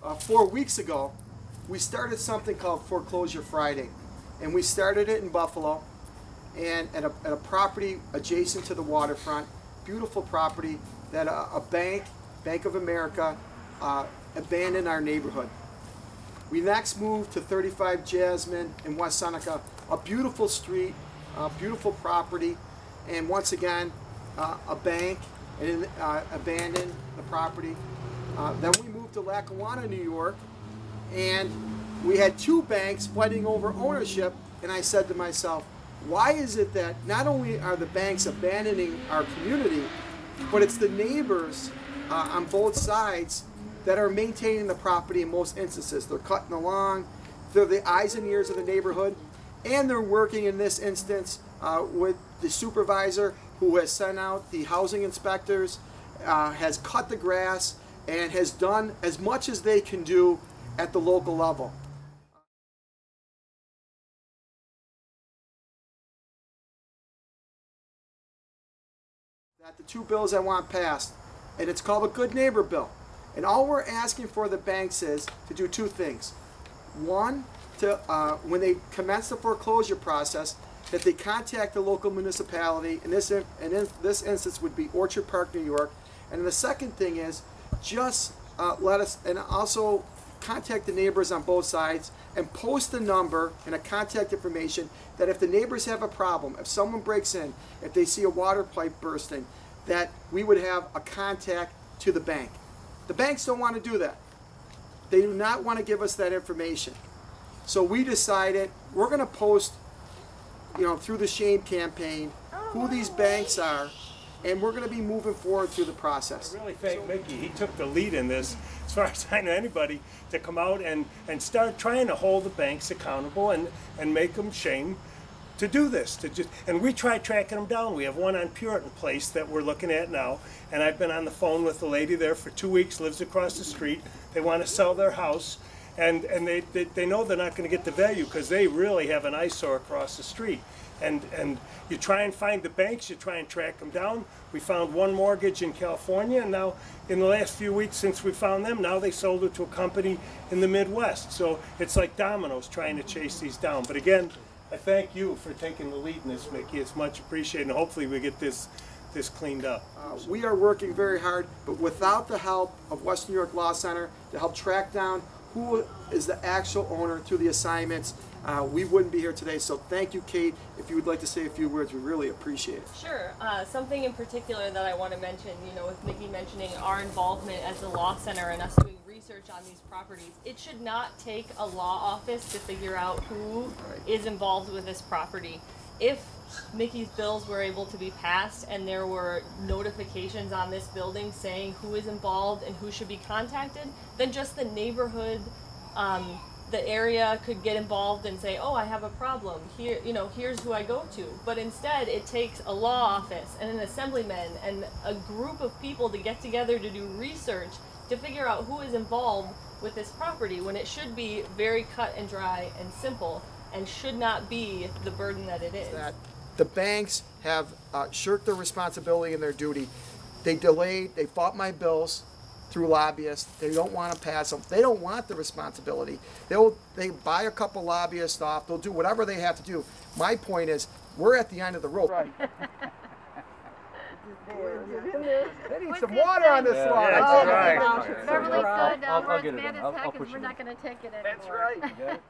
4 weeks ago, we started something called Foreclosure Friday. And we started it in Buffalo and at a property adjacent to the waterfront, beautiful property that a Bank of America, abandoned our neighborhood. We next moved to 35 Jasmine in West Seneca, a beautiful street, a beautiful property, and once again, a bank abandoned the property. Then we moved to Lackawanna, New York, and we had 2 banks fighting over ownership, and I said to myself, why is it that not only are the banks abandoning our community, but it's the neighbors on both sides that are maintaining the property in most instances. They're cutting along, they're the eyes and ears of the neighborhood, and they're working in this instance with the supervisor who has sent out the housing inspectors, has cut the grass, and has done as much as they can do at the local level. That the 2 bills I want passed, and it's called a Good Neighbor Bill. And all we're asking for the banks is to do 2 things. One, to when they commence the foreclosure process, that they contact the local municipality, and in this instance would be Orchard Park, New York. And the second thing is just let us, and also contact the neighbors on both sides and post a number and a contact information that if the neighbors have a problem, if someone breaks in, if they see a water pipe bursting, that we would have a contact to the bank. The banks don't want to do that. They do not want to give us that information. So we decided we're going to post, through the shame campaign, who these banks are, and we're going to be moving forward through the process. I really thank Mickey. He took the lead in this, as far as I know anybody, to come out and start trying to hold the banks accountable and make them shame to do this. And we tried tracking them down. We have one on Puritan Place that we're looking at now, and I've been on the phone with the lady there for 2 weeks, lives across the street. They want to sell their house, and they know they're not going to get the value because they really have an eyesore across the street. And you try and find the banks, you try and track them down. We found one mortgage in California, and now in the last few weeks since we found them, now they sold it to a company in the Midwest. So it's like dominoes trying to chase these down. But again, I thank you for taking the lead in this, Mickey. It's much appreciated, and hopefully we get this cleaned up. We are working very hard, but without the help of Western New York Law Center to help track down who is the actual owner through the assignments, we wouldn't be here today. So thank you, Kate. If you would like to say a few words, we really appreciate it. Sure. Something in particular that I want to mention, with Mickey mentioning our involvement as the Law Center and us doing research on these properties, it should not take a law office to figure out who is involved with this property. If Mickey's bills were able to be passed and there were notifications on this building saying who is involved and who should be contacted, then just the neighborhood, the area could get involved and say, oh, I have a problem here, here's who I go to. But instead it takes a law office and an assemblyman and a group of people to get together to do research to figure out who is involved with this property, when it should be very cut and dry and simple and should not be the burden that it is. The banks have shirked their responsibility and their duty. They delayed, they fought my bills through lobbyists. They don't want to pass them. They don't want the responsibility. They buy a couple lobbyists off. They'll do whatever they have to do. My point is, we're at the end of the rope. Right. They need some water on this lawn. Beverly's good. We're as mad as heck, and we're not going to take it anymore. That's right.